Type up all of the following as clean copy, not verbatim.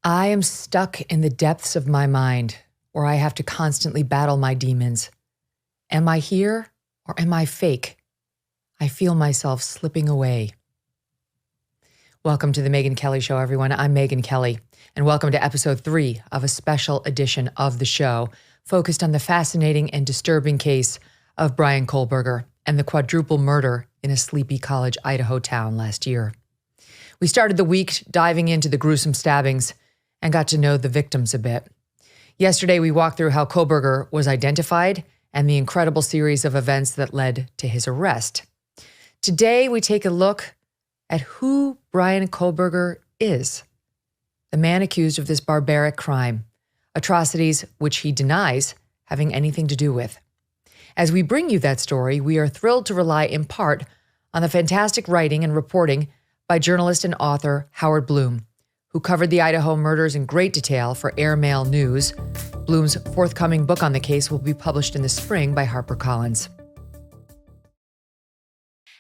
I am stuck in the depths of my mind where I have to constantly battle my demons. Am I here or am I fake? I feel myself slipping away. Welcome to the Megyn Kelly Show, everyone. I'm Megyn Kelly, and welcome to episode 3 of a special edition of the show focused on the fascinating and disturbing case of Bryan Kohberger and the quadruple murder in a sleepy college Idaho town last year. We started the week diving into the gruesome stabbings and got to know the victims a bit. Yesterday, we walked through how Kohberger was identified and the incredible series of events that led to his arrest. Today, we take a look at who Bryan Kohberger is, the man accused of this barbaric crime, atrocities which he denies having anything to do with. As we bring you that story, we are thrilled to rely in part on the fantastic writing and reporting by journalist and author Howard Bloom, who covered the Idaho murders in great detail for Airmail News. Bloom's forthcoming book on the case will be published in the spring by HarperCollins.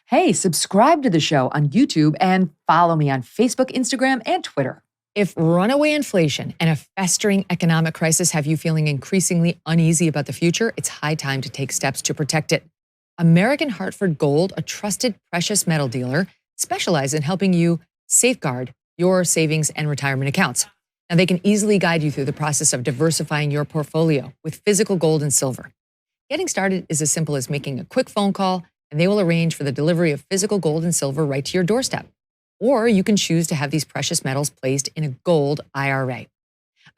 Hey, subscribe to the show on YouTube and follow me on Facebook, Instagram, and Twitter. If runaway inflation and a festering economic crisis have you feeling increasingly uneasy about the future, it's high time to take steps to protect it. American Hartford Gold, a trusted precious metal dealer, specializes in helping you safeguard your savings and retirement accounts. Now, they can easily guide you through the process of diversifying your portfolio with physical gold and silver. Getting started is as simple as making a quick phone call, and they will arrange for the delivery of physical gold and silver right to your doorstep. Or you can choose to have these precious metals placed in a gold IRA.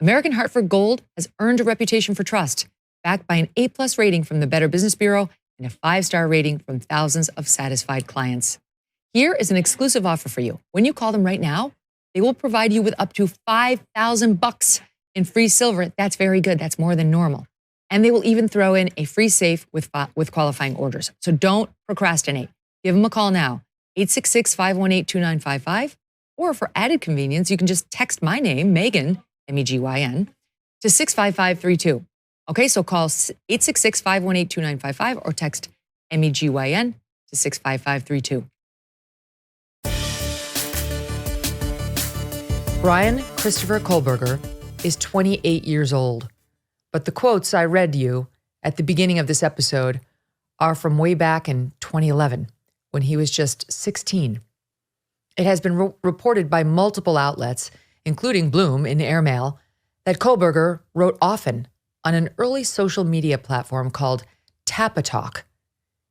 American Hartford Gold has earned a reputation for trust, backed by an A+ rating from the Better Business Bureau and a 5-star rating from thousands of satisfied clients. Here is an exclusive offer for you. When you call them right now, they will provide you with up to $5,000 in free silver. That's very good. That's more than normal. And they will even throw in a free safe with qualifying orders. So don't procrastinate. Give them a call now, 866-518-2955. Or for added convenience, you can just text my name, Megyn, M-E-G-Y-N, to 65532. Okay, so call 866-518-2955 or text M-E-G-Y-N to 65532. Bryan Christopher Kohberger is 28 years old, but the quotes I read you at the beginning of this episode are from way back in 2011, when he was just 16. It has been reported by multiple outlets, including Bloom in Airmail, that Kohberger wrote often on an early social media platform called Tapatalk.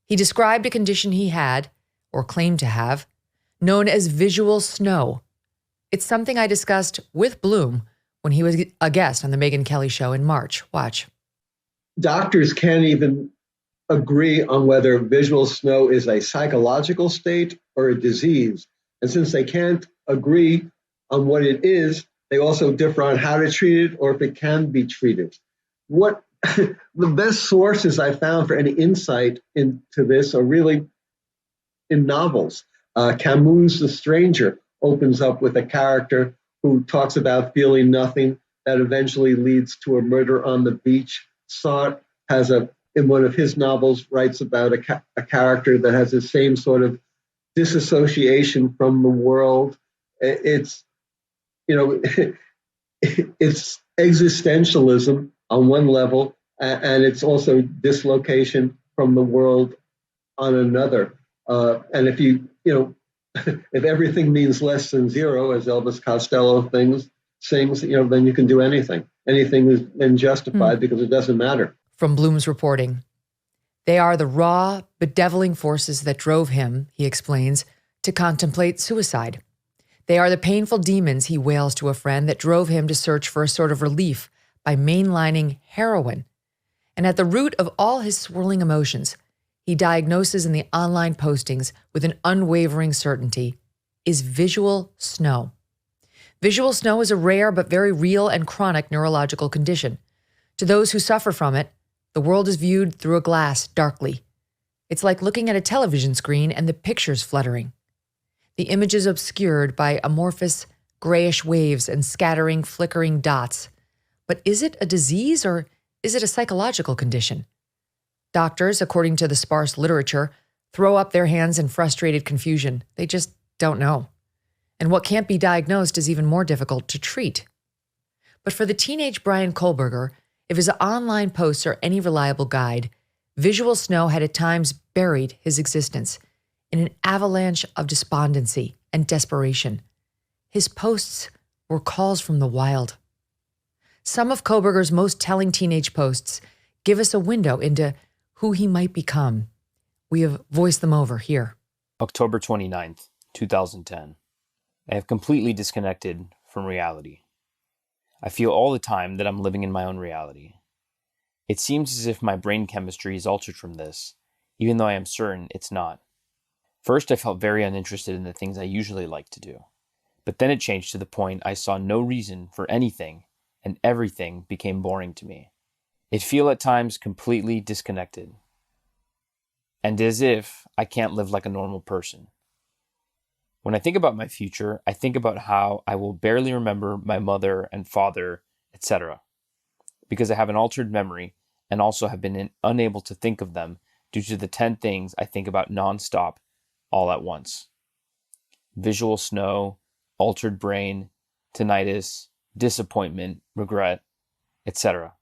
He described a condition he had, or claimed to have, known as visual snow. It's something I discussed with Bloom when he was a guest on the Megyn Kelly Show in March. Watch. Doctors can't even agree on whether visual snow is a psychological state or a disease. And since they can't agree on what it is, they also differ on how to treat it or if it can be treated. What the best sources I found for any insight into this are really in novels. Camus' The Stranger opens up with a character who talks about feeling nothing that eventually leads to a murder on the beach. Sartre has in one of his novels, writes about a character that has the same sort of disassociation from the world. It's existentialism on one level, and it's also dislocation from the world on another. And if if everything means less than zero, as Elvis Costello sings, then you can do anything. Anything is then justified because it doesn't matter. From Bloom's reporting, they are the raw, bedeviling forces that drove him, he explains, to contemplate suicide. They are the painful demons, he wails to a friend, that drove him to search for a sort of relief by mainlining heroin. And at the root of all his swirling emotions, he diagnoses in the online postings with an unwavering certainty, is visual snow. Visual snow is a rare but very real and chronic neurological condition. To those who suffer from it, the world is viewed through a glass darkly. It's like looking at a television screen and the pictures fluttering. The image is obscured by amorphous grayish waves and scattering, flickering dots. But is it a disease or is it a psychological condition? Doctors, according to the sparse literature, throw up their hands in frustrated confusion. They just don't know. And what can't be diagnosed is even more difficult to treat. But for the teenage Bryan Kohberger, if his online posts are any reliable guide, visual snow had at times buried his existence in an avalanche of despondency and desperation. His posts were calls from the wild. Some of Kohberger's most telling teenage posts give us a window into who he might become. We have voiced them over here. October 29th, 2010. I have completely disconnected from reality. I feel all the time that I'm living in my own reality. It seems as if my brain chemistry is altered from this, even though I am certain it's not. First, I felt very uninterested in the things I usually like to do. But then it changed to the point I saw no reason for anything, and everything became boring to me. It feel at times completely disconnected. And as if I can't live like a normal person. When I think about my future, I think about how I will barely remember my mother and father, etc. Because I have an altered memory and also have been unable to think of them due to the 10 things I think about nonstop all at once. Visual snow, altered brain, tinnitus, disappointment, regret, etc.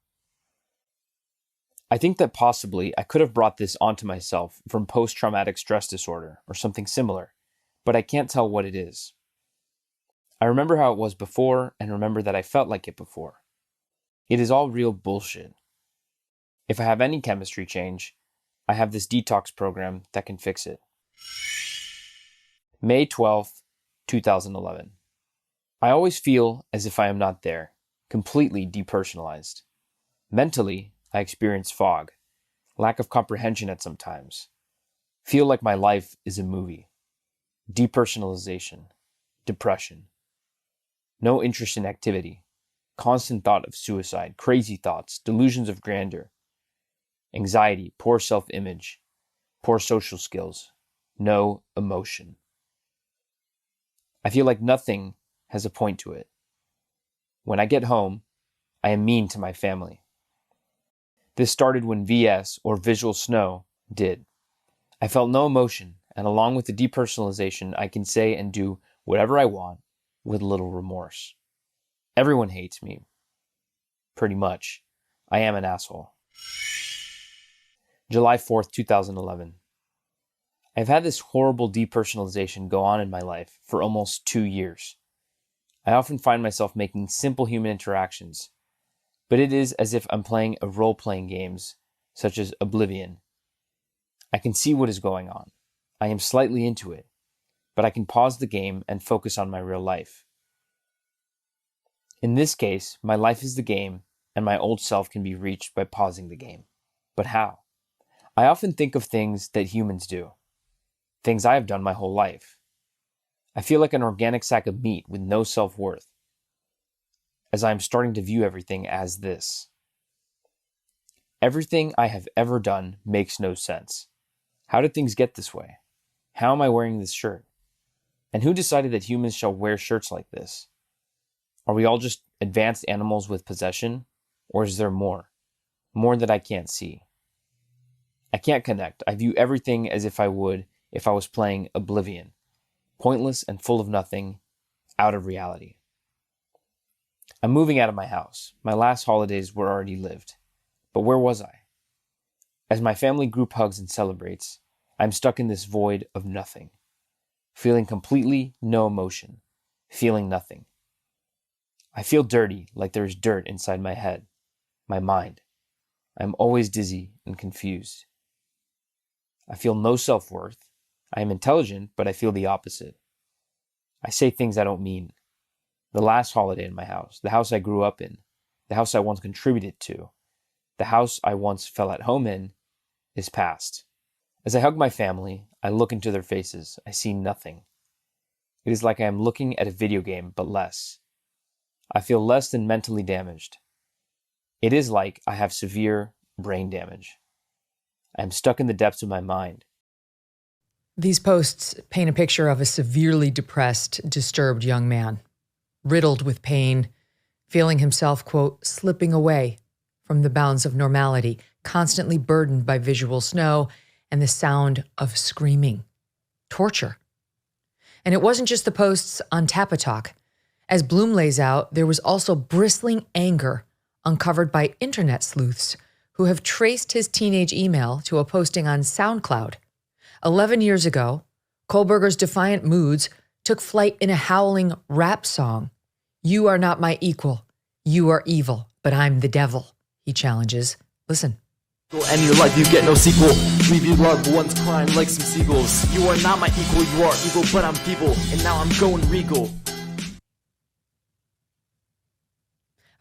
I think that possibly I could have brought this onto myself from post-traumatic stress disorder or something similar, but I can't tell what it is. I remember how it was before and remember that I felt like it before. It is all real bullshit. If I have any chemistry change, I have this detox program that can fix it. May 12th, 2011. I always feel as if I am not there, completely depersonalized. Mentally, I experience fog, lack of comprehension at some times. Feel like my life is a movie. Depersonalization, depression. No interest in activity, constant thought of suicide, crazy thoughts, delusions of grandeur. Anxiety, poor self-image, poor social skills, no emotion. I feel like nothing has a point to it. When I get home, I am mean to my family. This started when VS, or visual snow, did. I felt no emotion, and along with the depersonalization, I can say and do whatever I want with little remorse. Everyone hates me. Pretty much. I am an asshole. July 4th, 2011. I've had this horrible depersonalization go on in my life for almost 2 years. I often find myself making simple human interactions, but it is as if I'm playing a role-playing games, such as Oblivion. I can see what is going on. I am slightly into it, but I can pause the game and focus on my real life. In this case, my life is the game, and my old self can be reached by pausing the game. But how? I often think of things that humans do, things I have done my whole life. I feel like an organic sack of meat with no self-worth, as I am starting to view everything as this. Everything I have ever done makes no sense. How did things get this way? How am I wearing this shirt? And who decided that humans shall wear shirts like this? Are we all just advanced animals with possession? Or is there more? More that I can't see. I can't connect. I view everything as if I would if I was playing Oblivion. Pointless and full of nothing, out of reality. I'm moving out of my house. My last holidays were already lived. But where was I? As my family group hugs and celebrates, I'm stuck in this void of nothing. Feeling completely no emotion. Feeling nothing. I feel dirty, like there is dirt inside my head, my mind. I'm always dizzy and confused. I feel no self-worth. I am intelligent, but I feel the opposite. I say things I don't mean. The last holiday in my house, the house I grew up in, the house I once contributed to, the house I once felt at home in, is past. As I hug my family, I look into their faces. I see nothing. It is like I am looking at a video game, but less. I feel less than mentally damaged. It is like I have severe brain damage. I am stuck in the depths of my mind. These posts paint a picture of a severely depressed, disturbed young man, riddled with pain, feeling himself, quote, slipping away from the bounds of normality, constantly burdened by visual snow and the sound of screaming, torture. And it wasn't just the posts on Tapatalk. As Bloom lays out, there was also bristling anger uncovered by internet sleuths who have traced his teenage email to a posting on SoundCloud. 11 years ago, Kohberger's defiant moods took flight in a howling rap song. "You are not my equal. You are evil, but I'm the devil," he challenges. Listen. And your life, you get no sequel. Leave your loved ones crying like some seagulls. You are not my equal, you are evil, but I'm feeble. And now I'm going regal.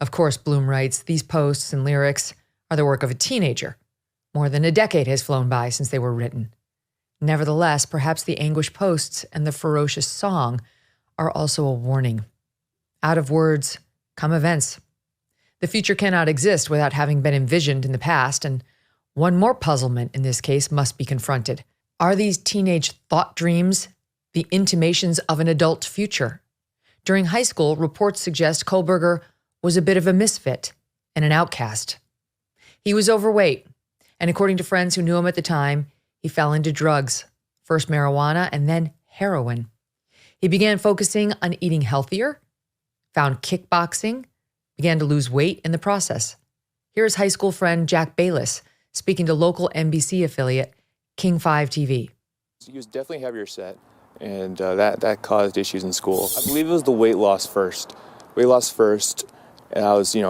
Of course, Bloom writes, these posts and lyrics are the work of a teenager. More than a decade has flown by since they were written. Nevertheless, perhaps the anguish posts and the ferocious song are also a warning. Out of words come events. The future cannot exist without having been envisioned in the past, and one more puzzlement in this case must be confronted. Are these teenage thought dreams the intimations of an adult future? During high school, reports suggest Kohberger was a bit of a misfit and an outcast. He was overweight, and according to friends who knew him at the time, he fell into drugs, first marijuana and then heroin. He began focusing on eating healthier, found kickboxing, began to lose weight in the process. Here's high school friend Jack Bayless speaking to local NBC affiliate King 5 TV. He was definitely heavier set, and that caused issues in school. I believe it was the weight loss first. And I was, I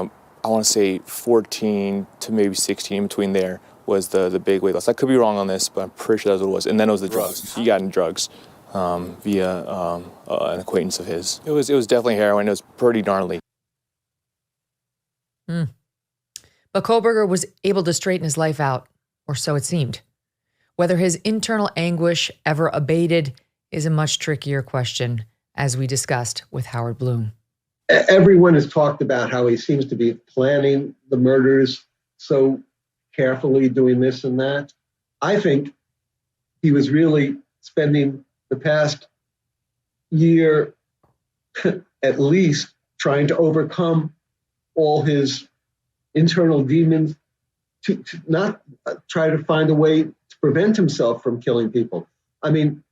want to say 14 to maybe 16, between there was the big weight loss. I could be wrong on this, but I'm pretty sure that's what it was. And then it was the drugs. He got in drugs via an acquaintance of his. It was definitely heroin. It was pretty gnarly. But Kohberger was able to straighten his life out, or so it seemed. Whether his internal anguish ever abated is a much trickier question, as we discussed with Howard Bloom. Everyone has talked about how he seems to be planning the murders so carefully, doing this and that. I think he was really spending the past year at least trying to overcome all his internal demons, to not try to find a way to prevent himself from killing people. I mean,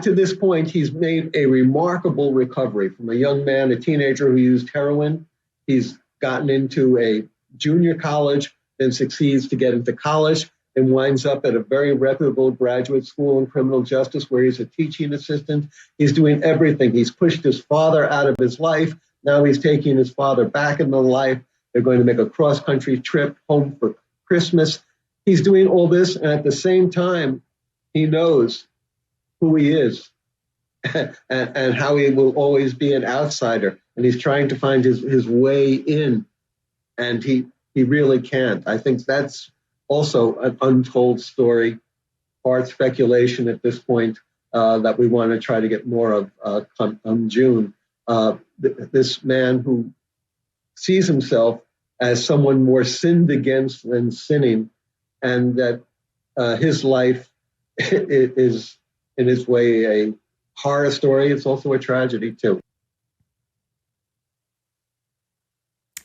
to this point, he's made a remarkable recovery from a young man, a teenager who used heroin. He's gotten into a junior college, then succeeds to get into college, and winds up at a very reputable graduate school in criminal justice where he's a teaching assistant. He's doing everything. He's pushed his father out of his life. Now he's taking his father back into life. They're going to make a cross-country trip home for Christmas. He's doing all this, and at the same time, he knows who he is and how he will always be an outsider. And he's trying to find his way in, and he really can't. I think that's also an untold story, part speculation at this point, that we want to try to get more of come June. This man who sees himself as someone more sinned against than sinning, and that his life is in its way a horror story. It's also a tragedy too.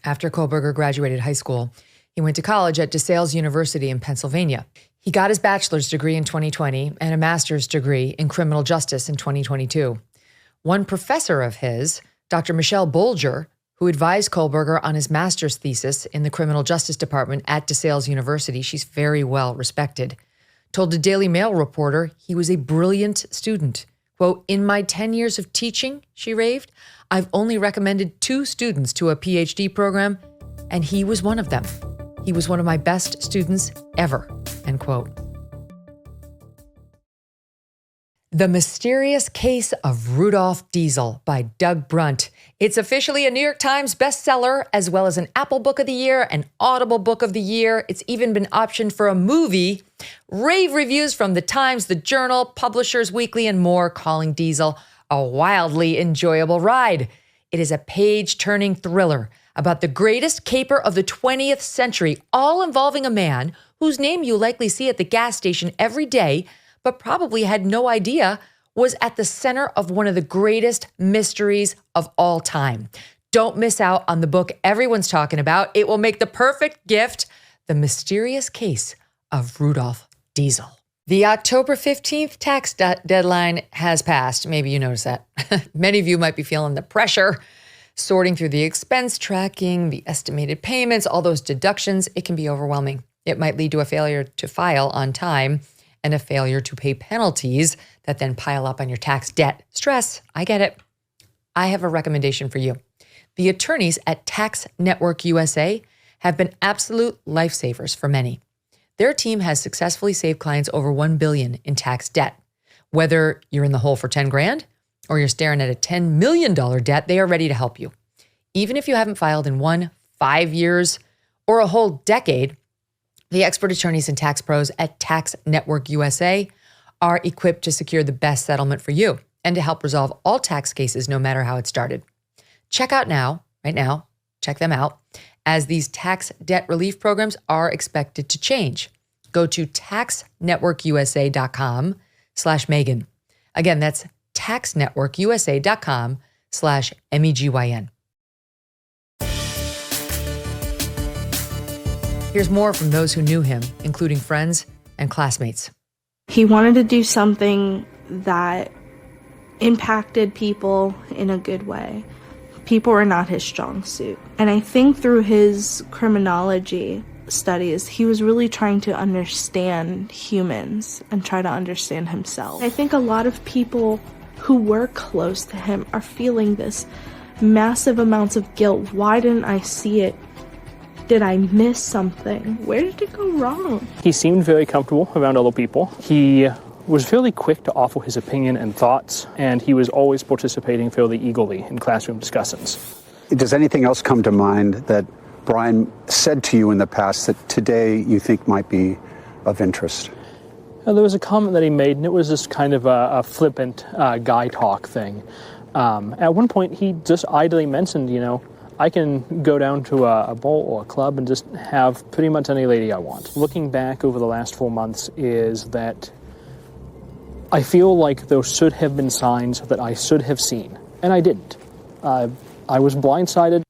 After Kohberger graduated high school, he went to college at DeSales University in Pennsylvania. He got his bachelor's degree in 2020 and a master's degree in criminal justice in 2022. One professor of his, Dr. Michelle Bolger, who advised Kohberger on his master's thesis in the criminal justice department at DeSales University, she's very well respected, told a Daily Mail reporter he was a brilliant student. Quote, "In my 10 years of teaching," she raved, "I've only recommended 2 students to a PhD program, and he was one of them. He was one of my best students ever," end quote. The Mysterious Case of Rudolph Diesel by Doug Brunt. It's officially a New York Times bestseller, as well as an Apple Book of the Year, an Audible Book of the Year. It's even been optioned for a movie. Rave reviews from the Times, the Journal, Publishers Weekly, and more, calling Diesel a wildly enjoyable ride. It is a page-turning thriller about the greatest caper of the 20th century, all involving a man whose name you likely see at the gas station every day, but probably had no idea was at the center of one of the greatest mysteries of all time. Don't miss out on the book everyone's talking about. It will make the perfect gift, The Mysterious Case of Rudolph Diesel. The October 15th tax deadline has passed. Maybe you noticed that. Many of you might be feeling the pressure, sorting through the expense tracking, the estimated payments, all those deductions. It can be overwhelming. It might lead to a failure to file on time and a failure to pay penalties that then pile up on your tax debt. Stress, I get it. I have a recommendation for you. The attorneys at Tax Network USA have been absolute lifesavers for many. Their team has successfully saved clients over $1 billion in tax debt. Whether you're in the hole for 10 grand or you're staring at a $10 million debt, they are ready to help you. Even if you haven't filed in 5 years, or a whole decade, the expert attorneys and tax pros at Tax Network USA are equipped to secure the best settlement for you and to help resolve all tax cases, no matter how it started. Check out right now, check them out, as these tax debt relief programs are expected to change. Go to taxnetworkusa.com/Megyn. Again, that's taxnetworkusa.com/MEGYN. Here's more from those who knew him, including friends and classmates. He wanted to do something that impacted people in a good way. People were not his strong suit. And I think through his criminology studies, he was really trying to understand humans and try to understand himself. I think a lot of people who were close to him are feeling this massive amounts of guilt. Why didn't I see it? Did I miss something? Where did it go wrong? He seemed very comfortable around other people. He was fairly quick to offer his opinion and thoughts, and he was always participating fairly eagerly in classroom discussions. Does anything else come to mind that Bryan said to you in the past that today you think might be of interest? There was a comment that he made, and it was just kind of a flippant guy talk thing. At one point, he just idly mentioned, I can go down to a bowl or a club and just have pretty much any lady I want. Looking back over the last 4 months is that I feel like there should have been signs that I should have seen, and I didn't. I was blindsided.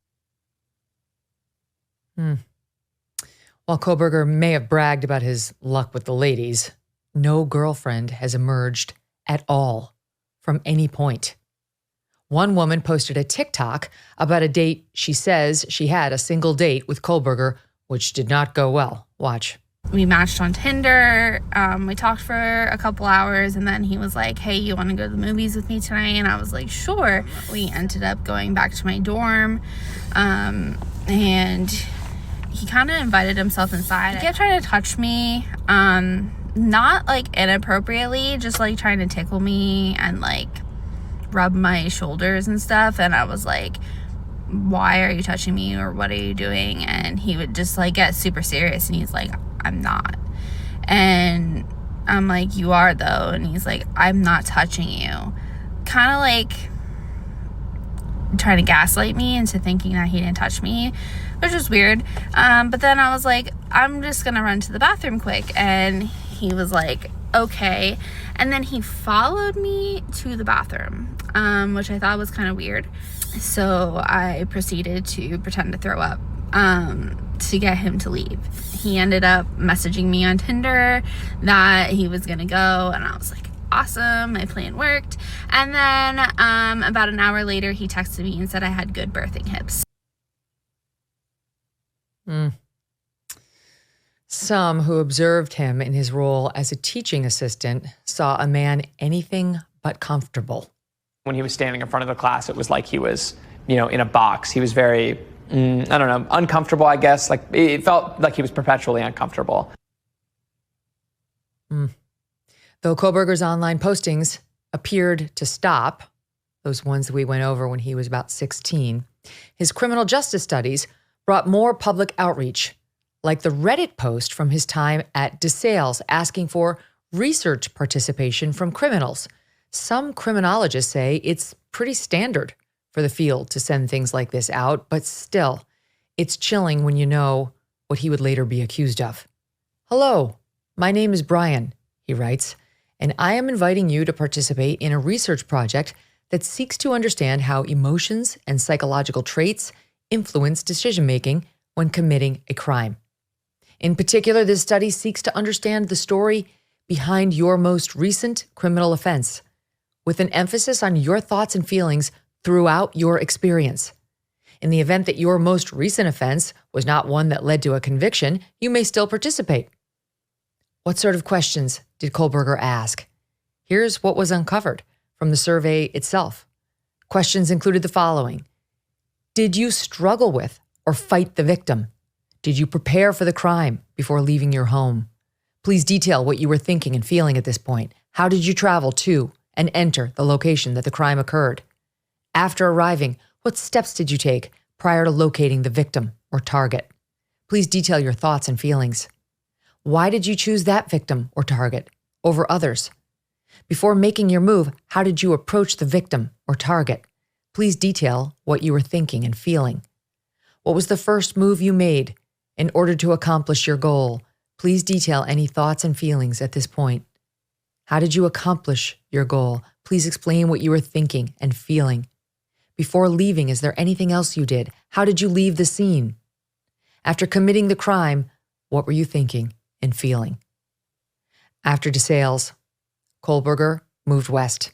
While Kohberger may have bragged about his luck with the ladies, no girlfriend has emerged at all from any point. One woman posted a TikTok about a date she says she had, a single date with Kohberger, which did not go well. Watch. We matched on Tinder. We talked for a couple hours, and then he was like, hey, you want to go to the movies with me tonight? And I was like, sure. We ended up going back to my dorm, and he kind of invited himself inside. He kept trying to touch me, not like inappropriately, just like trying to tickle me and like rub my shoulders and stuff. And I was like, why are you touching me, or what are you doing? And he would just like get super serious, and he's like, I'm not. And I'm like, you are though. And he's like, I'm not touching you. Kind of like trying to gaslight me into thinking that he didn't touch me, which was weird. But then I was like, I'm just gonna run to the bathroom quick. And he was like, okay. And then he followed me to the bathroom, which I thought was kind of weird. So I proceeded to pretend to throw up to get him to leave. He ended up messaging me on Tinder that he was gonna go, and I was like, awesome, my plan worked. And then about an hour later, he texted me and said I had good birthing hips. Some who observed him in his role as a teaching assistant saw a man anything but comfortable. When he was standing in front of the class, it was like he was, in a box. He was very, uncomfortable, I guess. Like, it felt like he was perpetually uncomfortable. Though Kohberger's online postings appeared to stop, those ones that we went over when he was about 16, his criminal justice studies brought more public outreach, like the Reddit post from his time at DeSales asking for research participation from criminals. Some criminologists say it's pretty standard for the field to send things like this out, but still, it's chilling when you know what he would later be accused of. Hello, my name is Bryan, he writes, and I am inviting you to participate in a research project that seeks to understand how emotions and psychological traits influence decision-making when committing a crime. In particular, this study seeks to understand the story behind your most recent criminal offense, with an emphasis on your thoughts and feelings throughout your experience. In the event that your most recent offense was not one that led to a conviction, you may still participate. What sort of questions did Kohberger ask? Here's what was uncovered from the survey itself. Questions included the following. Did you struggle with or fight the victim? Did you prepare for the crime before leaving your home? Please detail what you were thinking and feeling at this point. How did you travel to and enter the location that the crime occurred? After arriving, what steps did you take prior to locating the victim or target? Please detail your thoughts and feelings. Why did you choose that victim or target over others? Before making your move, how did you approach the victim or target? Please detail what you were thinking and feeling. What was the first move you made in order to accomplish your goal? Please detail any thoughts and feelings at this point. How did you accomplish your goal? Please explain what you were thinking and feeling. Before leaving, is there anything else you did? How did you leave the scene? After committing the crime, what were you thinking and feeling? After DeSales, Kohberger moved west,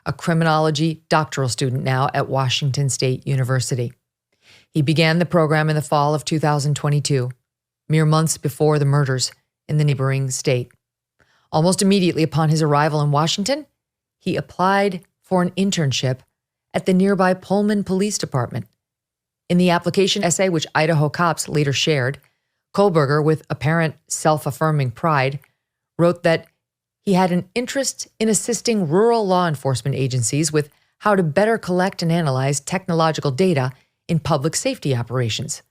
a criminology doctoral student now at Washington State University. He began the program in the fall of 2022, mere months before the murders in the neighboring state. Almost immediately upon his arrival in Washington, he applied for an internship at the nearby Pullman Police Department. In the application essay, which Idaho cops later shared, Kohberger, with apparent self-affirming pride, wrote that he had an interest in assisting rural law enforcement agencies with how to better collect and analyze technological data in public safety operations.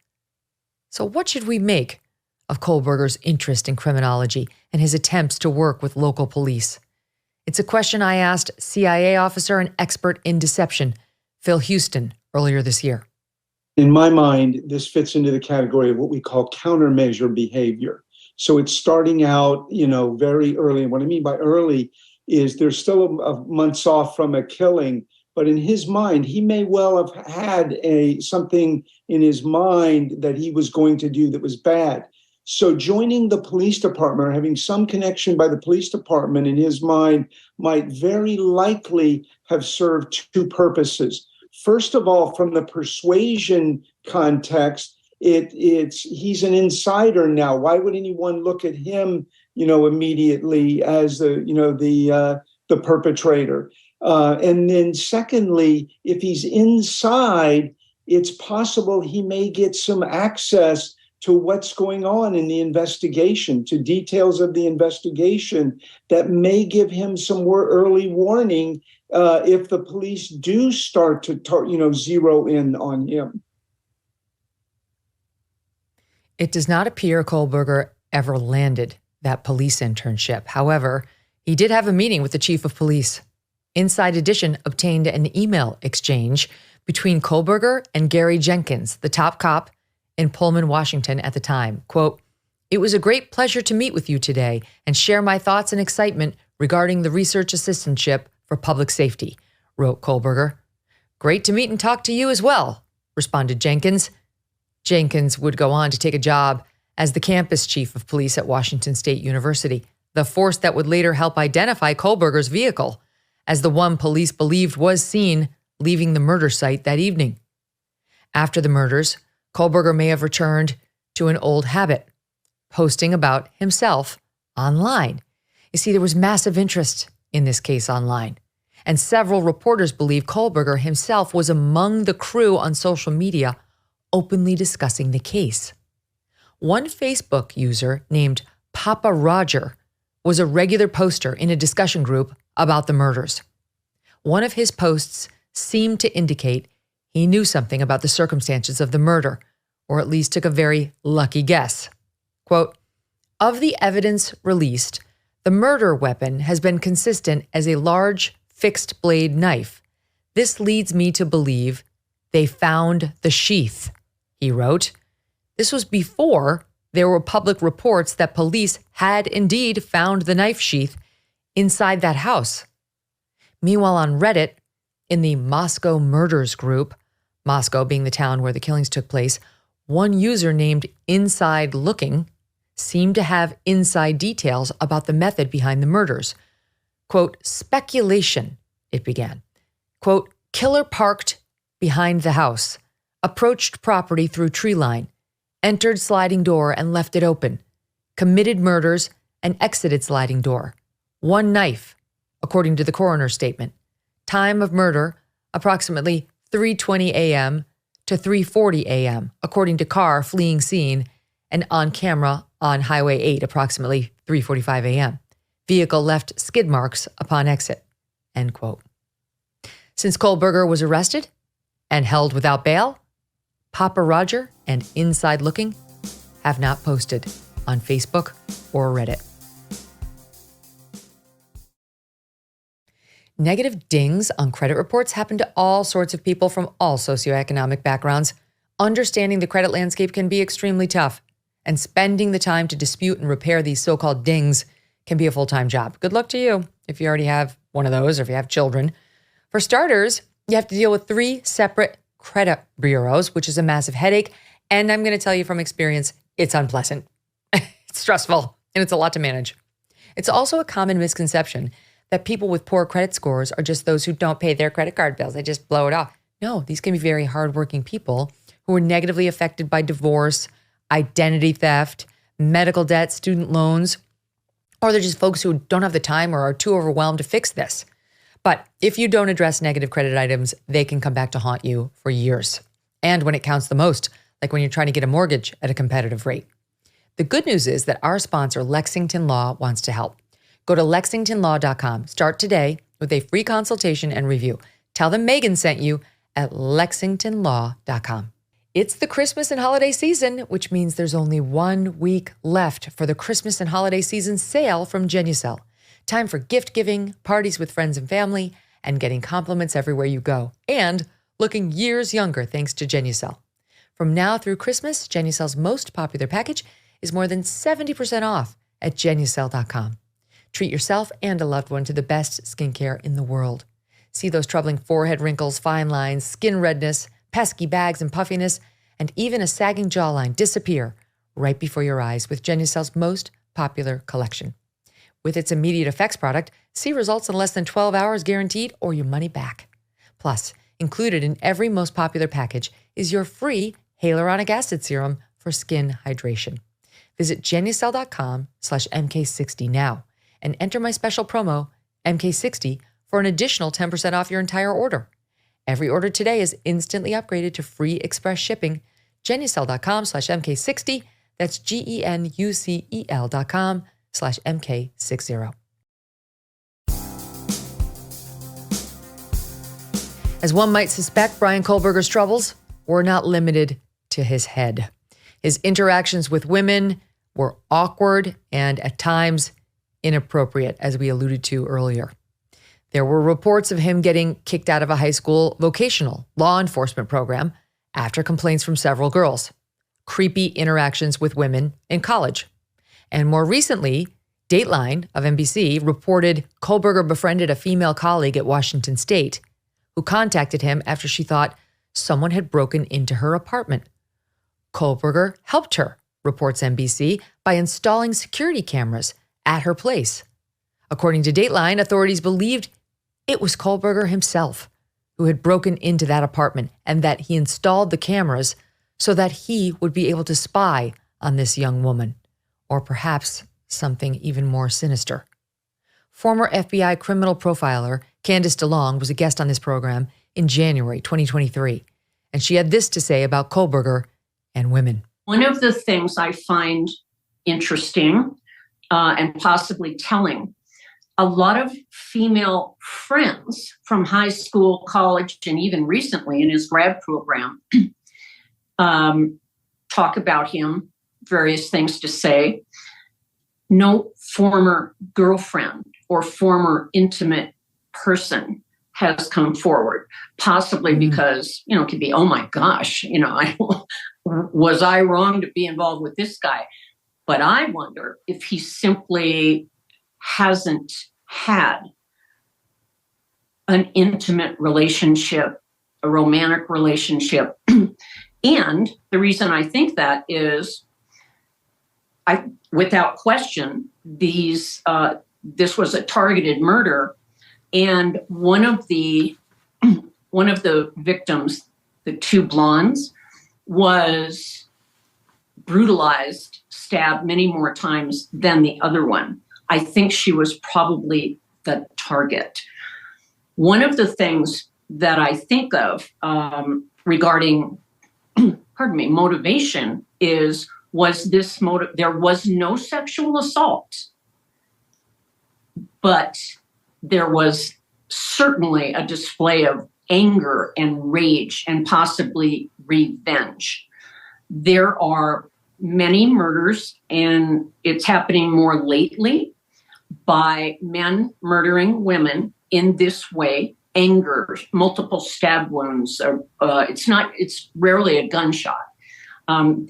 So what should we make of Kohberger's interest in criminology and his attempts to work with local police? It's a question I asked CIA officer and expert in deception, Phil Houston, earlier this year. In my mind, this fits into the category of what we call countermeasure behavior. So it's starting out, very early. And what I mean by early is there's still a months off from a killing, but in his mind, he may well have had something in his mind that he was going to do that was bad. So joining the police department, or having some connection by the police department in his mind, might very likely have served two purposes. First of all, from the persuasion context, he's an insider now. Why would anyone look at him, immediately as the perpetrator? And then secondly, if he's inside, it's possible he may get some access to what's going on in the investigation, to details of the investigation that may give him some more early warning if the police do start to zero in on him. It does not appear Kohberger ever landed that police internship. However, he did have a meeting with the chief of police. Inside Edition obtained an email exchange between Kohberger and Gary Jenkins, the top cop in Pullman, Washington at the time. Quote, "It was a great pleasure to meet with you today and share my thoughts and excitement regarding the research assistantship for public safety," wrote Kohberger. "Great to meet and talk to you as well," responded Jenkins. Jenkins would go on to take a job as the campus chief of police at Washington State University, the force that would later help identify Kohberger's vehicle as the one police believed was seen leaving the murder site that evening. After the murders, Kohberger may have returned to an old habit, posting about himself online. You see, there was massive interest in this case online, and several reporters believe Kohberger himself was among the crew on social media openly discussing the case. One Facebook user named Papa Roger was a regular poster in a discussion group about the murders. One of his posts seemed to indicate he knew something about the circumstances of the murder, or at least took a very lucky guess. Quote, "Of the evidence released, the murder weapon has been consistent as a large fixed blade knife. This leads me to believe they found the sheath," he wrote. This was before there were public reports that police had indeed found the knife sheath inside that house. Meanwhile, on Reddit, in the Moscow Murders group, Moscow being the town where the killings took place, one user named Inside Looking seemed to have inside details about the method behind the murders. Quote, speculation, it began. Quote, killer parked behind the house, approached property through tree line, entered sliding door and left it open, committed murders and exited sliding door. One knife, according to the coroner's statement. Time of murder, approximately 3:20 a.m. to 3:40 a.m., according to car fleeing scene and on camera on Highway 8, approximately 3:45 a.m. Vehicle left skid marks upon exit, end quote. Since Kohberger was arrested and held without bail, Papa Roger and Inside Looking have not posted on Facebook or Reddit. Negative dings on credit reports happen to all sorts of people from all socioeconomic backgrounds. Understanding the credit landscape can be extremely tough, and spending the time to dispute and repair these so-called dings can be a full-time job. Good luck to you if you already have one of those or if you have children. For starters, you have to deal with 3 separate credit bureaus, which is a massive headache, and I'm going to tell you from experience, it's unpleasant. It's stressful, and it's a lot to manage. It's also a common misconception that people with poor credit scores are just those who don't pay their credit card bills. They just blow it off. No, these can be very hardworking people who are negatively affected by divorce, identity theft, medical debt, student loans, or they're just folks who don't have the time or are too overwhelmed to fix this. But if you don't address negative credit items, they can come back to haunt you for years. And when it counts the most, like when you're trying to get a mortgage at a competitive rate. The good news is that our sponsor, Lexington Law, wants to help. Go to LexingtonLaw.com. Start today with a free consultation and review. Tell them Megyn sent you at LexingtonLaw.com. It's the Christmas and holiday season, which means there's only 1 week left for the Christmas and holiday season sale from Genucel. Time for gift giving, parties with friends and family, and getting compliments everywhere you go. And looking years younger thanks to Genucel. From now through Christmas, Genucel's most popular package is more than 70% off at Genucel.com. Treat yourself and a loved one to the best skincare in the world. See those troubling forehead wrinkles, fine lines, skin redness, pesky bags and puffiness, and even a sagging jawline disappear right before your eyes with Genucel's most popular collection. With its immediate effects product, see results in less than 12 hours guaranteed or your money back. Plus, included in every most popular package is your free hyaluronic acid serum for skin hydration. Visit Genucel.com/MK60 now and enter my special promo, MK60, for an additional 10% off your entire order. Every order today is instantly upgraded to free express shipping. Genucel.com/MK60. That's GENUCEL.com/MK60. As one might suspect, Bryan Kohberger's troubles were not limited to his head. His interactions with women were awkward and at times inappropriate, as we alluded to earlier. There were reports of him getting kicked out of a high school vocational law enforcement program after complaints from several girls, creepy interactions with women in college. And more recently, Dateline of NBC reported Kohberger befriended a female colleague at Washington State who contacted him after she thought someone had broken into her apartment. Kohberger helped her, reports NBC, by installing security cameras at her place. According to Dateline, authorities believed it was Kohberger himself who had broken into that apartment and that he installed the cameras so that he would be able to spy on this young woman, or perhaps something even more sinister. Former FBI criminal profiler Candice DeLong was a guest on this program in January 2023, and she had this to say about Kohberger and women. One of the things I find interesting and possibly telling, a lot of female friends from high school, college, and even recently in his grad program talk about him, various things to say. No former girlfriend or former intimate person has come forward, possibly because, it could be, oh my gosh, was I wrong to be involved with this guy? But I wonder if he simply hasn't had an intimate relationship, a romantic relationship. And the reason I think that is without question, this was a targeted murder, and one of the victims, the two blondes, was brutalized, stabbed many more times than the other one. I think she was probably the target. One of the things that I think of regarding, motivation there was no sexual assault, but there was certainly a display of anger and rage and possibly revenge. There are many murders, and it's happening more lately, by men murdering women in this way. Anger, multiple stab wounds. It's rarely a gunshot.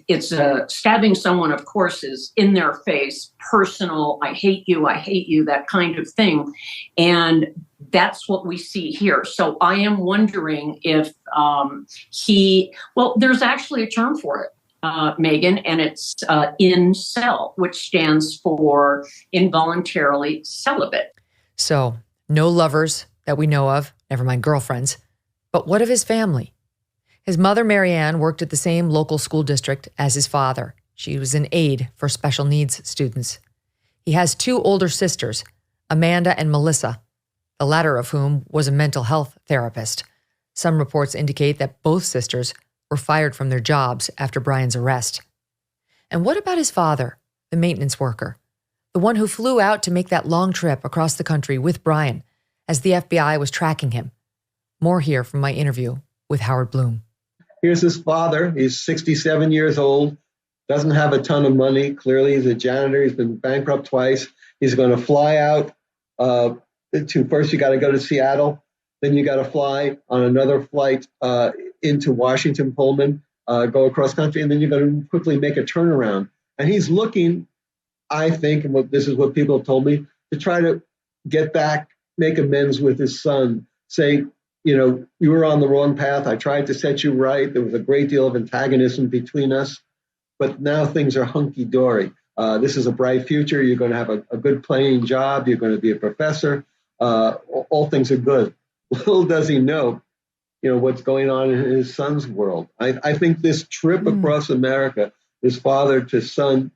It's stabbing someone, of course, is in their face, personal, I hate you, that kind of thing. And that's what we see here. So I am wondering if there's actually a term for it, Megyn, and it's incel, which stands for involuntarily celibate. So no lovers that we know of, never mind girlfriends. But what of his family? His mother, Marianne, worked at the same local school district as his father. She was an aide for special needs students. He has two older sisters, Amanda and Melissa, the latter of whom was a mental health therapist. Some reports indicate that both sisters were fired from their jobs after Bryan's arrest. And what about his father, the maintenance worker, the one who flew out to make that long trip across the country with Bryan as the FBI was tracking him? More here from my interview with Howard Bloom. Here's his father. He's 67 years old, doesn't have a ton of money. Clearly, he's a janitor. He's been bankrupt twice. He's going to fly out first you got to go to Seattle. Then you got to fly on another flight into Washington, Pullman, go across country, and then you're going to quickly make a turnaround. And he's looking, I think, and this is what people have told me, to try to get back, make amends with his son, say, you were on the wrong path. I tried to set you right. There was a great deal of antagonism between us, but now things are hunky-dory. This is a bright future. You're going to have a good paying job. You're going to be a professor. All things are good. Little does he know, what's going on in his son's world. I think this trip across America, this father to son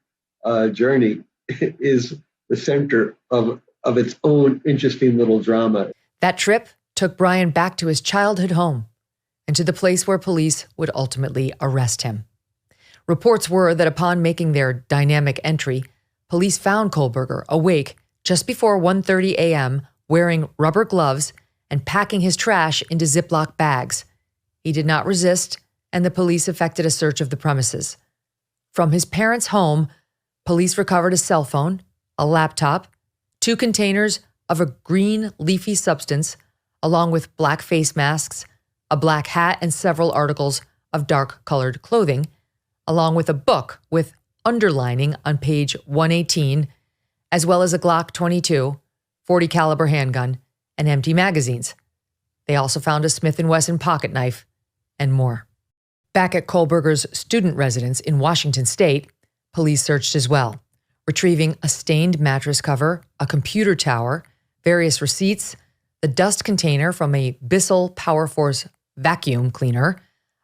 journey, is the center of its own interesting little drama. That trip took Bryan back to his childhood home and to the place where police would ultimately arrest him. Reports were that upon making their dynamic entry, police found Kohberger awake just before 1:30 a.m., wearing rubber gloves and packing his trash into Ziploc bags. He did not resist, and the police effected a search of the premises. From his parents' home, police recovered a cell phone, a laptop, 2 containers of a green leafy substance, along with black face masks, a black hat, and several articles of dark-colored clothing, along with a book with underlining on page 118, as well as a Glock 22, 40 caliber handgun, and empty magazines. They also found a Smith & Wesson pocket knife and more. Back at Kohberger's student residence in Washington State, police searched as well, retrieving a stained mattress cover, a computer tower, various receipts, the dust container from a Bissell PowerForce vacuum cleaner,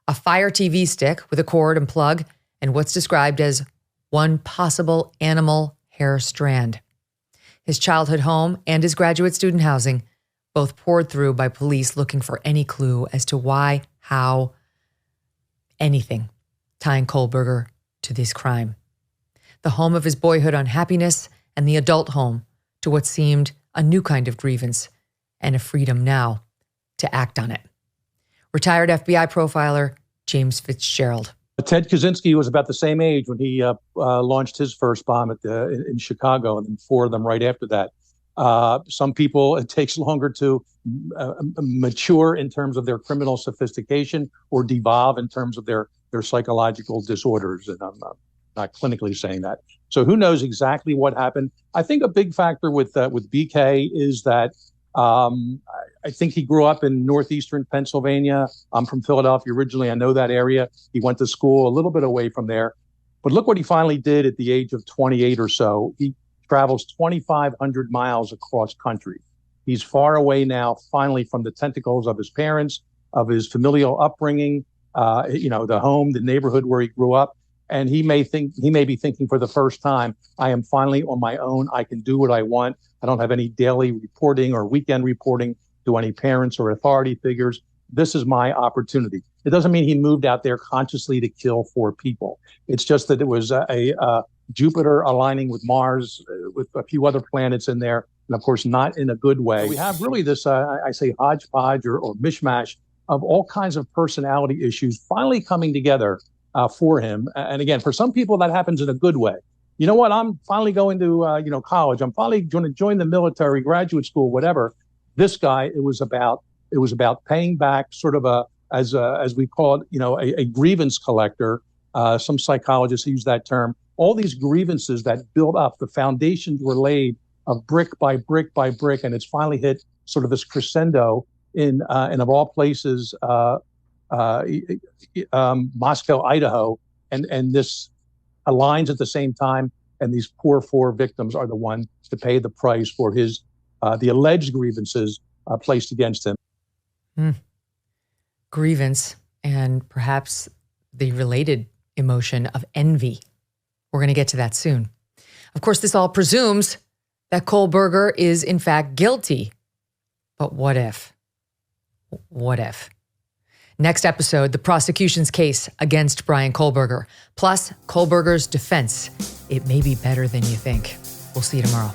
a Fire TV stick with a cord and plug, and what's described as one possible animal hair strand. His childhood home and his graduate student housing, both poured through by police looking for any clue as to why, how, anything tying Kohberger to this crime. The home of his boyhood unhappiness and the adult home to what seemed a new kind of grievance and a freedom now to act on it. Retired FBI profiler James Fitzgerald. Ted Kaczynski was about the same age when he launched his first bomb in Chicago, and then 4 of them right after that. Some people, it takes longer to mature in terms of their criminal sophistication or devolve in terms of their psychological disorders. And I'm not clinically saying that. So who knows exactly what happened? I think a big factor with BK is that I think he grew up in northeastern Pennsylvania. I'm from Philadelphia originally. I know that area. He went to school a little bit away from there. But look what he finally did at the age of 28 or so. He travels 2,500 miles across country. He's far away now, finally, from the tentacles of his parents, of his familial upbringing, the home, the neighborhood where he grew up. And he may be thinking for the first time, I am finally on my own. I can do what I want. I don't have any daily reporting or weekend reporting to any parents or authority figures. This is my opportunity. It doesn't mean he moved out there consciously to kill 4 people. It's just that it was a Jupiter aligning with Mars, with a few other planets in there, and of course, not in a good way. We have really this, I say, hodgepodge or mishmash of all kinds of personality issues finally coming together for him. And again, for some people, that happens in a good way. You know what? I'm finally going to, college. I'm finally going to join the military, graduate school, whatever. This guy, it was about paying back, sort of as we call it, a grievance collector. Some psychologists use that term. All these grievances that build up, the foundations were laid of brick by brick by brick, and it's finally hit sort of this crescendo in of all places, Moscow, Idaho, and this aligns at the same time. And these poor 4 victims are the ones to pay the price for his the alleged grievances placed against him. Grievance and perhaps the related emotion of envy. We're going to get to that soon. Of course, this all presumes that Kohberger is in fact guilty. But what if? What if? Next episode, the prosecution's case against Bryan Kohberger, plus Kohberger's defense. It may be better than you think. We'll see you tomorrow.